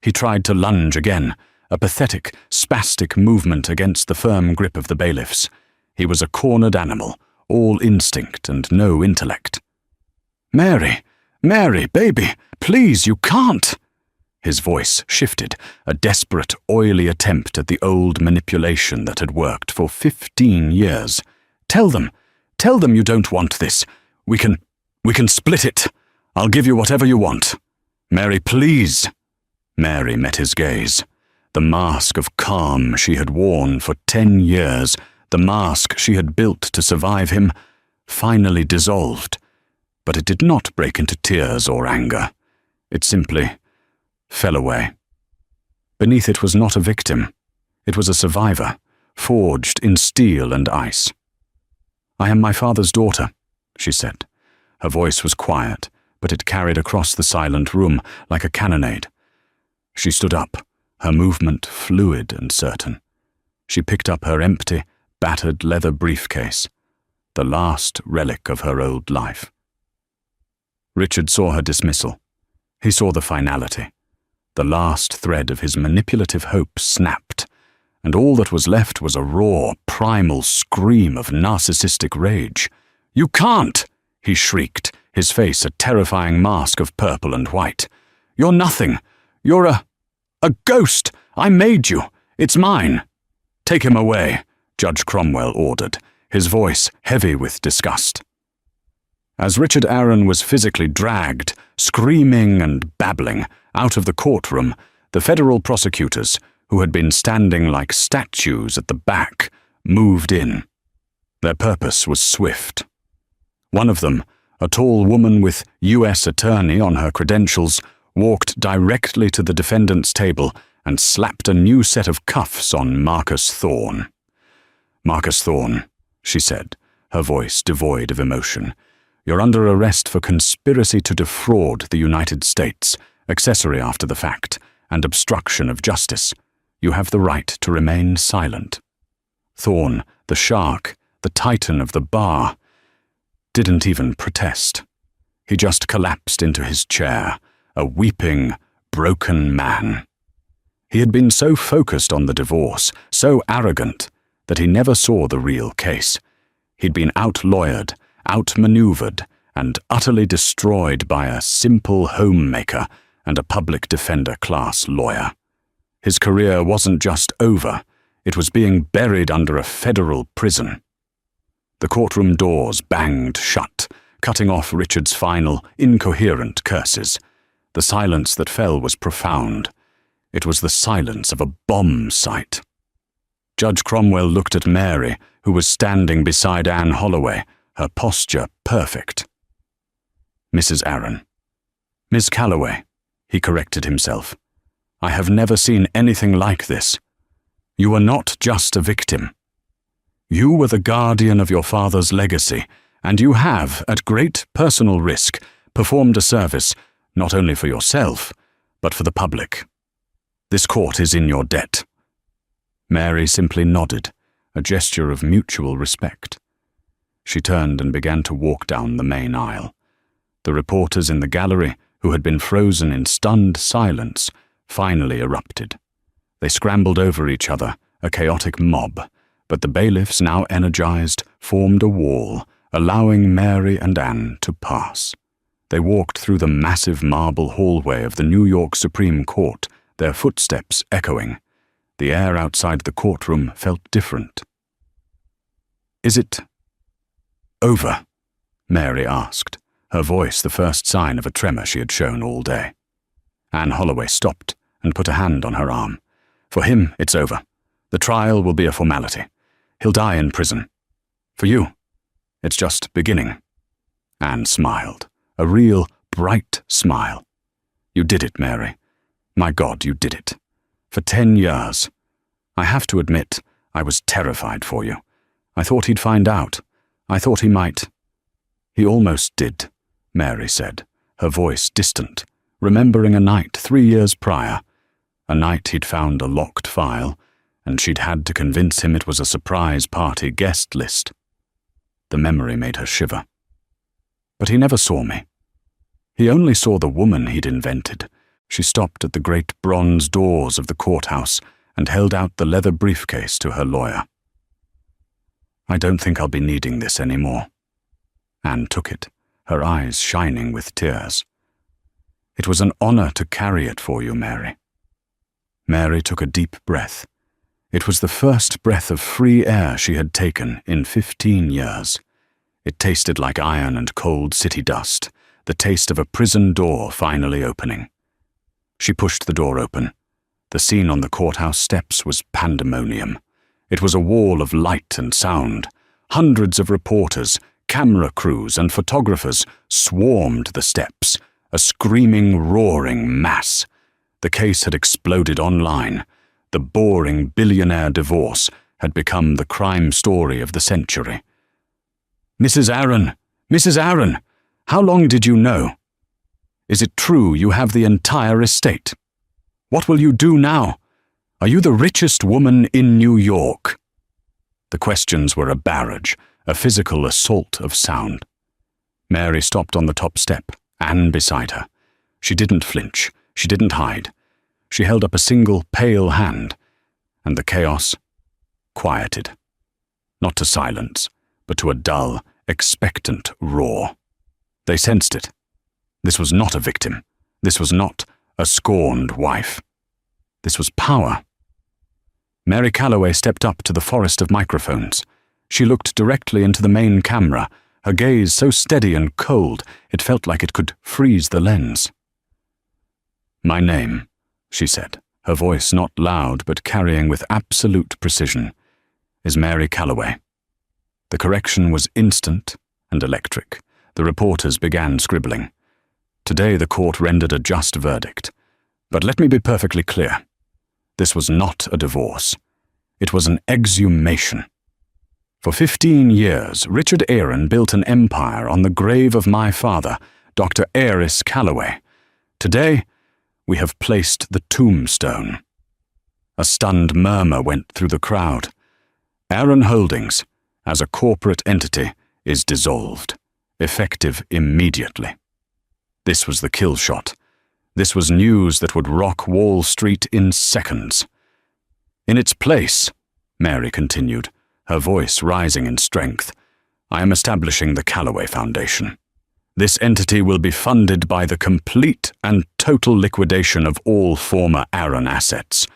[SPEAKER 1] He tried to lunge again, a pathetic, spastic movement against the firm grip of the bailiffs. He was a cornered animal, all instinct and no intellect. "Mary, Mary, baby, please, you can't!" His voice shifted, a desperate, oily attempt at the old manipulation that had worked for 15 years. Tell them you don't want this. We can split it. I'll give you whatever you want. Mary, please." Mary met his gaze. The mask of calm she had worn for 10 years, the mask she had built to survive him, finally dissolved. But it did not break into tears or anger. It simply fell away. Beneath it was not a victim. It was a survivor, forged in steel and ice. "I am my father's daughter," she said. Her voice was quiet, but it carried across the silent room like a cannonade. She stood up, her movement fluid and certain. She picked up her empty, battered leather briefcase, the last relic of her old life. Richard saw her dismissal. He saw the finality. The last thread of his manipulative hope snapped, and all that was left was a raw, primal scream of narcissistic rage. "You can't!" he shrieked, his face a terrifying mask of purple and white. "You're nothing. You're a ghost. I made you. It's mine." "Take him away," Judge Cromwell ordered, his voice heavy with disgust. As Richard Aaron was physically dragged, screaming and babbling, out of the courtroom, the federal prosecutors, who had been standing like statues at the back, moved in. Their purpose was swift. One of them, a tall woman with U.S. Attorney on her credentials, walked directly to the defendant's table and slapped a new set of cuffs on Marcus Thorne. "Marcus Thorne," she said, her voice devoid of emotion, "you're under arrest for conspiracy to defraud the United States, accessory after the fact, and obstruction of justice. You have the right to remain silent." Thorne, the shark, the titan of the bar, didn't even protest. He just collapsed into his chair, a weeping, broken man. He had been so focused on the divorce, so arrogant, that he never saw the real case. He'd been out-lawyered, outmaneuvered, and utterly destroyed by a simple homemaker and a public defender-class lawyer. His career wasn't just over, it was being buried under a federal prison. The courtroom doors banged shut, cutting off Richard's final, incoherent curses. The silence that fell was profound. It was the silence of a bomb site. Judge Cromwell looked at Mary, who was standing beside Anne Holloway, her posture perfect. "Mrs. Aaron." "Miss Calloway," he corrected himself. "I have never seen anything like this. You were not just a victim. You were the guardian of your father's legacy, and you have, at great personal risk, performed a service not only for yourself, but for the public. This court is in your debt." Mary simply nodded, a gesture of mutual respect. She turned and began to walk down the main aisle. The reporters in the gallery, who had been frozen in stunned silence, finally erupted. They scrambled over each other, a chaotic mob, but the bailiffs, now energized, formed a wall, allowing Mary and Anne to pass. They walked through the massive marble hallway of the New York Supreme Court, their footsteps echoing. The air outside the courtroom felt different. "Is it over?" Mary asked, her voice the first sign of a tremor she had shown all day. Anne Holloway stopped and put a hand on her arm. "For him, it's over. The trial will be a formality. He'll die in prison. For you, it's just beginning." Anne smiled, a real, bright smile. "You did it, Mary. My God, you did it. For 10 years. I have to admit, I was terrified for you. I thought he'd find out. I thought he might." "He almost did," Mary said, her voice distant, remembering a night 3 years prior. A night he'd found a locked file, and she'd had to convince him it was a surprise party guest list. The memory made her shiver. "But he never saw me. He only saw the woman he'd invented." She stopped at the great bronze doors of the courthouse and held out the leather briefcase to her lawyer. "I don't think I'll be needing this anymore." Anne took it, her eyes shining with tears. "It was an honor to carry it for you, Mary." Mary took a deep breath. It was the first breath of free air she had taken in 15 years. It tasted like iron and cold city dust, the taste of a prison door finally opening. She pushed the door open. The scene on the courthouse steps was pandemonium. It was a wall of light and sound. Hundreds of reporters, camera crews, and photographers swarmed the steps, a screaming, roaring mass. The case had exploded online. The boring billionaire divorce had become the crime story of the century. "Mrs. Aaron! Mrs. Aaron! How long did you know? Is it true you have the entire estate? What will you do now? Are you the richest woman in New York? The questions were a barrage, a physical assault of sound. Mary stopped on the top step, Anne beside her. She didn't flinch. She didn't hide. She held up a single pale hand, and the chaos quieted. Not to silence, but to a dull, expectant roar. They sensed it. This was not a victim. This was not a scorned wife. This was power. Mary Calloway stepped up to the forest of microphones. She looked directly into the main camera, her gaze so steady and cold it felt like it could freeze the lens. "My name," she said, her voice not loud but carrying with absolute precision, "is Mary Calloway." The correction was instant and electric. The reporters began scribbling. Today the court rendered a just verdict. But let me be perfectly clear. This was not a divorce. It was an exhumation. For 15 years, Richard Aaron built an empire on the grave of my father, Dr. Aris Calloway. Today, we have placed the tombstone. A stunned murmur went through the crowd. Aaron Holdings, as a corporate entity, is dissolved, effective immediately. This was the kill shot. This was news that would rock Wall Street in seconds. "In its place," Mary continued, her voice rising in strength, "I am establishing the Calloway Foundation. This entity will be funded by the complete and total liquidation of all former Aaron assets.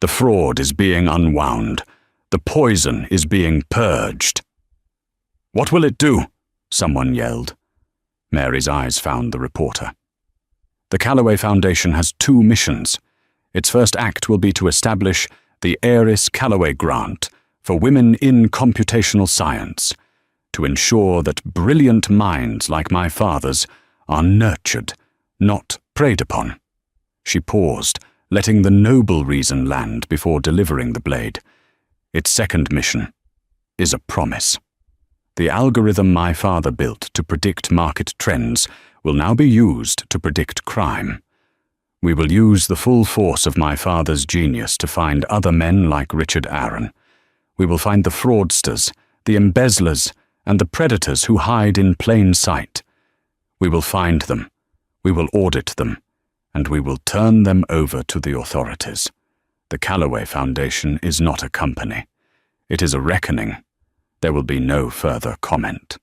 [SPEAKER 1] The fraud is being unwound. The poison is being purged." "What will it do?" someone yelled. Mary's eyes found the reporter. The Calloway Foundation has 2 missions. Its first act will be to establish the Aris Calloway Grant for Women in Computational Science, to ensure that brilliant minds like my father's are nurtured, not preyed upon. She paused, letting the noble reason land before delivering the blade. Its second mission is a promise. The algorithm my father built to predict market trends will now be used to predict crime. We will use the full force of my father's genius to find other men like Richard Aaron. We will find the fraudsters, the embezzlers, and the predators who hide in plain sight. We will find them, we will audit them, and we will turn them over to the authorities. The Calloway Foundation is not a company. It is a reckoning. There will be no further comment.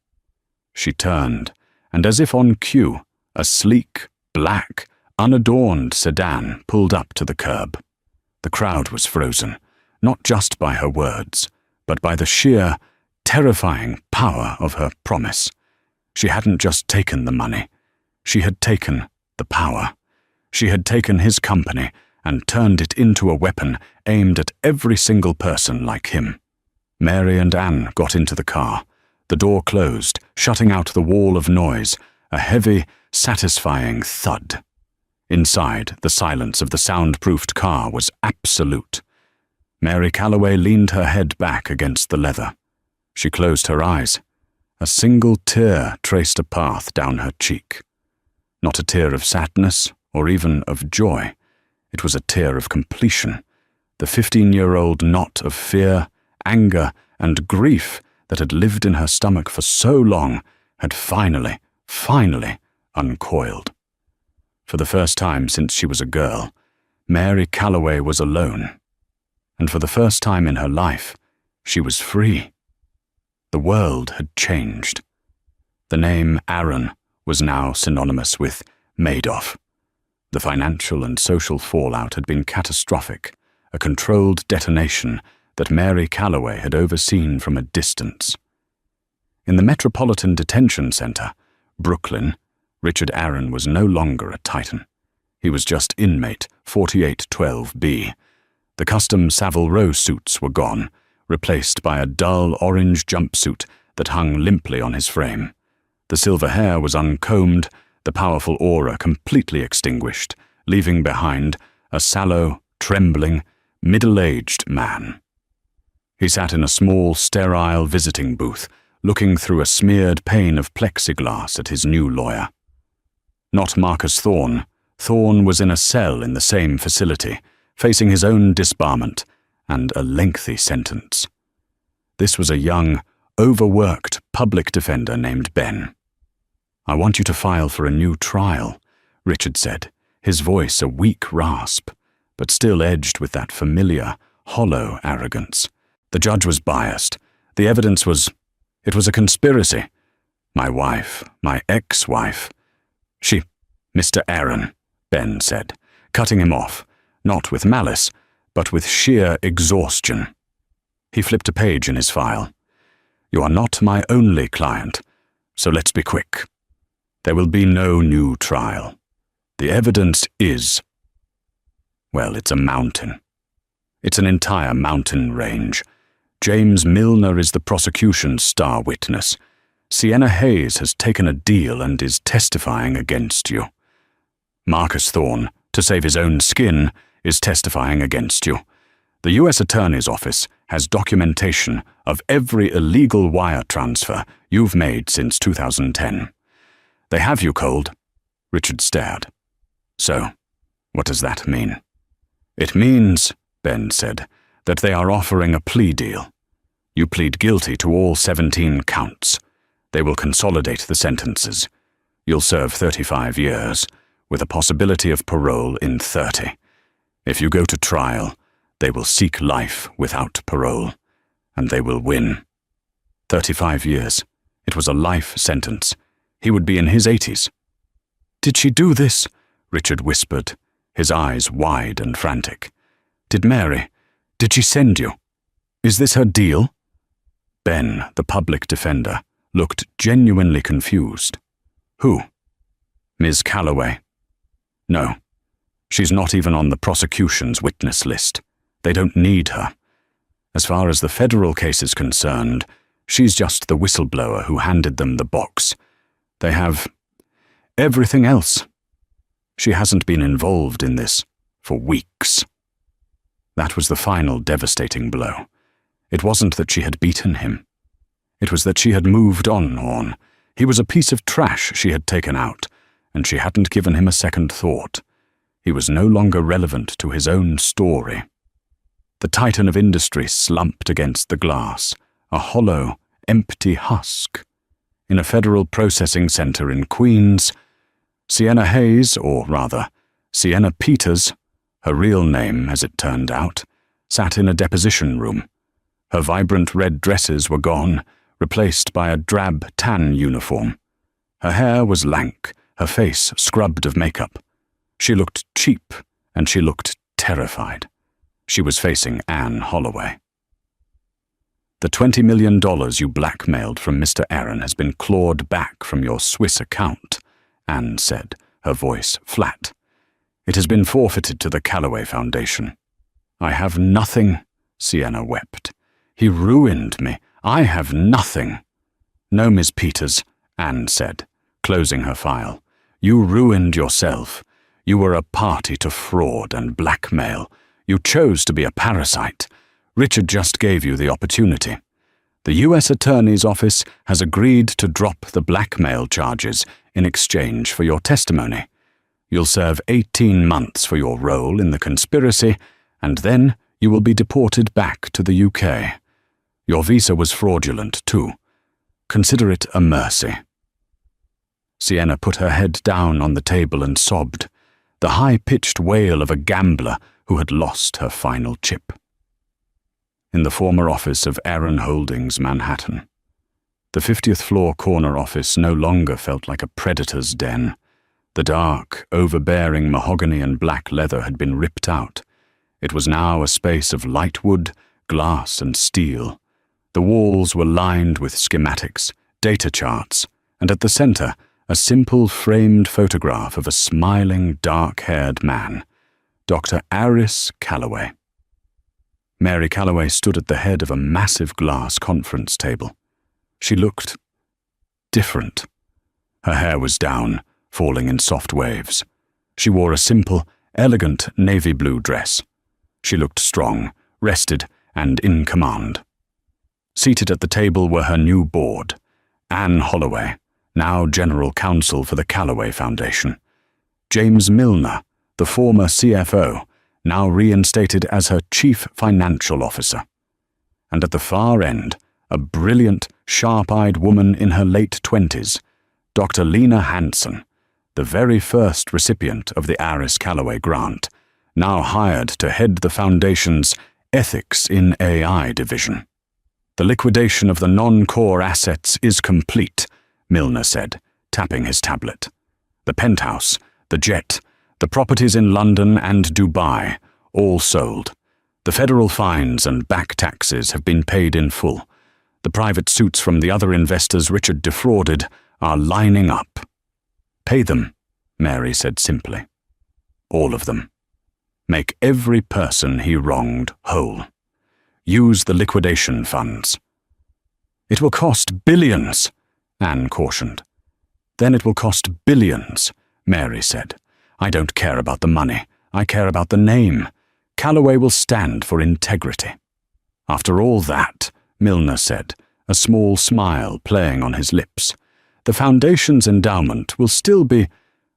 [SPEAKER 1] She turned, and as if on cue, a sleek, black, unadorned sedan pulled up to the curb. The crowd was frozen, not just by her words, but by the sheer, terrifying power of her promise. She hadn't just taken the money. She had taken the power. She had taken his company and turned it into a weapon aimed at every single person like him. Mary and Anne got into the car. The door closed, shutting out the wall of noise, a heavy, satisfying thud. Inside, the silence of the soundproofed car was absolute. Mary Calloway leaned her head back against the leather. She closed her eyes. A single tear traced a path down her cheek. Not a tear of sadness or even of joy. It was a tear of completion. The 15-year-old knot of fear, anger, and grief that had lived in her stomach for so long had finally uncoiled. For the first time since she was a girl, Mary Calloway was alone. And for the first time in her life, she was free. The world had changed. The name Aaron was now synonymous with Madoff. The financial and social fallout had been catastrophic, a controlled detonation that Mary Calloway had overseen from a distance. In the Metropolitan Detention Center, Brooklyn, Richard Aaron was no longer a titan. He was just inmate 4812B. The custom Savile Row suits were gone, replaced by a dull orange jumpsuit that hung limply on his frame. The silver hair was uncombed, the powerful aura completely extinguished, leaving behind a sallow, trembling, middle-aged man. He sat in a small, sterile visiting booth, looking through a smeared pane of plexiglass at his new lawyer. Not Marcus Thorne. Thorne was in a cell in the same facility, facing his own disbarment and a lengthy sentence. This was a young, overworked public defender named Ben. "I want you to file for a new trial," Richard said, his voice a weak rasp, but still edged with that familiar, hollow arrogance. The judge was biased. The evidence was... It was a conspiracy. My wife, my ex-wife. Mr. Aaron, Ben said, cutting him off, not with malice, but with sheer exhaustion. He flipped a page in his file. "You are not my only client, so let's be quick. There will be no new trial. The evidence is... well, it's a mountain. It's an entire mountain range. James Milner is the prosecution's star witness. Sienna Hayes has taken a deal and is testifying against you. Marcus Thorne, to save his own skin, is testifying against you. The U.S. Attorney's Office has documentation of every illegal wire transfer you've made since 2010. They have you cold." Richard stared. "So, what does that mean?" "It means," Ben said, "that they are offering a plea deal. You plead guilty to all 17 counts. They will consolidate the sentences. You'll serve 35 years, with a possibility of parole in 30. If you go to trial, they will seek life without parole, and they will win. 35 years. It was a life sentence. He would be in his 80s. "Did she do this?" Richard whispered, his eyes wide and frantic. "Did she send you? Is this her deal?" Ben, the public defender, looked genuinely confused. "Who?" "Ms. Calloway." "No. She's not even on the prosecution's witness list. They don't need her. As far as the federal case is concerned, she's just the whistleblower who handed them the box. They have everything else. She hasn't been involved in this for weeks." That was the final devastating blow. It wasn't that she had beaten him. It was that she had moved on. He was a piece of trash she had taken out, and she hadn't given him a second thought. He was no longer relevant to his own story. The titan of industry slumped against the glass, a hollow, empty husk. In a federal processing center in Queens, Sienna Hayes, or rather, Sienna Peters, her real name as it turned out, sat in a deposition room. Her vibrant red dresses were gone, replaced by a drab tan uniform. Her hair was lank, her face scrubbed of makeup. She looked cheap, and she looked terrified. She was facing Anne Holloway. "The $20 million you blackmailed from Mr. Aaron has been clawed back from your Swiss account," Anne said, her voice flat. "It has been forfeited to the Calloway Foundation." "I have nothing," Sienna wept. "He ruined me. I have nothing." "No, Miss Peters," Anne said, closing her file. "You ruined yourself. You were a party to fraud and blackmail. You chose to be a parasite. Richard just gave you the opportunity. The U.S. Attorney's Office has agreed to drop the blackmail charges in exchange for your testimony. You'll serve 18 months for your role in the conspiracy, and then you will be deported back to the UK. Your visa was fraudulent, too. Consider it a mercy." Sienna put her head down on the table and sobbed, the high-pitched wail of a gambler who had lost her final chip. In the former office of Aaron Holdings, Manhattan, the 50th floor corner office no longer felt like a predator's den. The dark, overbearing mahogany and black leather had been ripped out. It was now a space of lightwood, glass, and steel. The walls were lined with schematics, data charts, and at the center, a simple framed photograph of a smiling, dark-haired man, Dr. Aris Calloway. Mary Calloway stood at the head of a massive glass conference table. She looked different. Her hair was down, falling in soft waves. She wore a simple, elegant navy blue dress. She looked strong, rested, and in command. Seated at the table were her new board, Anne Holloway, now General Counsel for the Calloway Foundation, James Milner, the former CFO, now reinstated as her chief financial officer. And at the far end, a brilliant, sharp-eyed woman in her late 20s, Dr. Lena Hansen, the very first recipient of the Aris Callaway grant, now hired to head the Foundation's Ethics in AI division. "The liquidation of the non-core assets is complete," Milner said, tapping his tablet. "The penthouse, the jet, the properties in London and Dubai, all sold. The federal fines and back taxes have been paid in full. The private suits from the other investors Richard defrauded are lining up." "Pay them," Mary said simply. "All of them. Make every person he wronged whole. Use the liquidation funds." "It will cost billions," Anne cautioned. "Then it will cost billions," Mary said. "I don't care about the money. I care about the name. Callaway will stand for integrity." "After all that," Milner said, a small smile playing on his lips, "the Foundation's endowment will still be,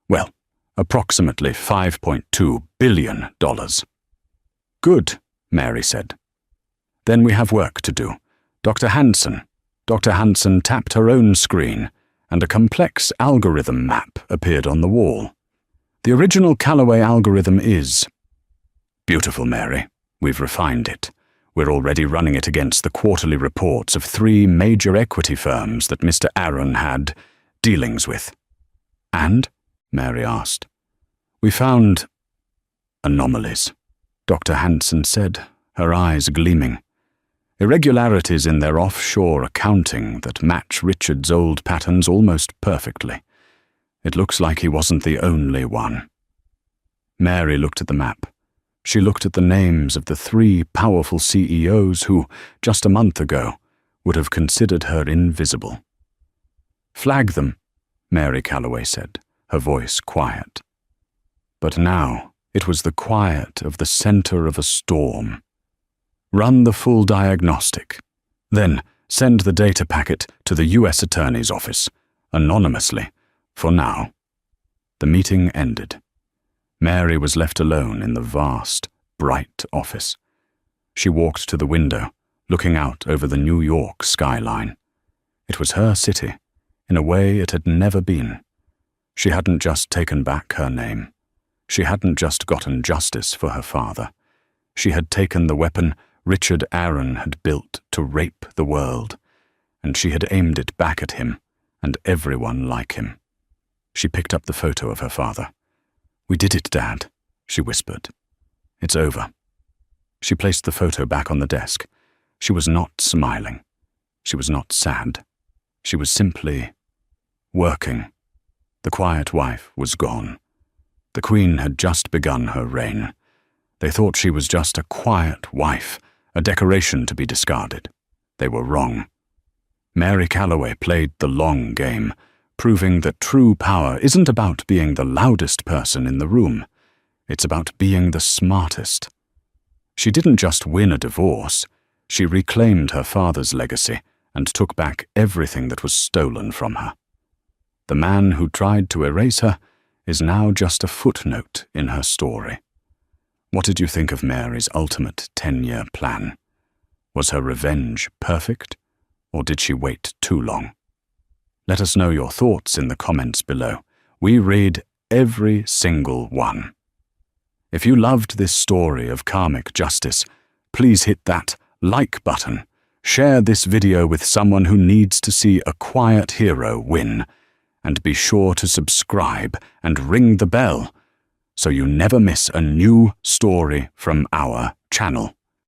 [SPEAKER 1] well, approximately $5.2 billion. "Good," Mary said. "Then we have work to do. Dr. Hansen tapped her own screen, and a complex algorithm map appeared on the wall. The original Callaway algorithm is..." "Beautiful, Mary. We've refined it. We're already running it against the quarterly reports of 3 major equity firms that Mr. Aaron had dealings with." "And?" Mary asked. "We found anomalies," Dr. Hansen said, her eyes gleaming. "Irregularities in their offshore accounting that match Richard's old patterns almost perfectly. It looks like he wasn't the only one." Mary looked at the map. She looked at the names of the 3 powerful CEOs who, just a month ago, would have considered her invisible. "Flag them," Mary Callaway said, her voice quiet. But now it was the quiet of the center of a storm. "Run the full diagnostic. Then send the data packet to the U.S. Attorney's office, anonymously, for now." The meeting ended. Mary was left alone in the vast, bright office. She walked to the window, looking out over the New York skyline. It was her city, in a way it had never been. She hadn't just taken back her name. She hadn't just gotten justice for her father. She had taken the weapon Richard Aaron had built to rape the world, and she had aimed it back at him and everyone like him. She picked up the photo of her father. "We did it, Dad," she whispered. "It's over." She placed the photo back on the desk. She was not smiling. She was not sad. She was simply working. The quiet wife was gone. The Queen had just begun her reign. They thought she was just a quiet wife, a decoration to be discarded. They were wrong. Mary Callaway played the long game, proving that true power isn't about being the loudest person in the room. It's about being the smartest. She didn't just win a divorce. She reclaimed her father's legacy and took back everything that was stolen from her. The man who tried to erase her is now just a footnote in her story. What did you think of Mary's ultimate 10-year plan? Was her revenge perfect, or did she wait too long? Let us know your thoughts in the comments below. We read every single one. If you loved this story of karmic justice, please hit that like button. Share this video with someone who needs to see a quiet hero win. And be sure to subscribe and ring the bell so you never miss a new story from our channel.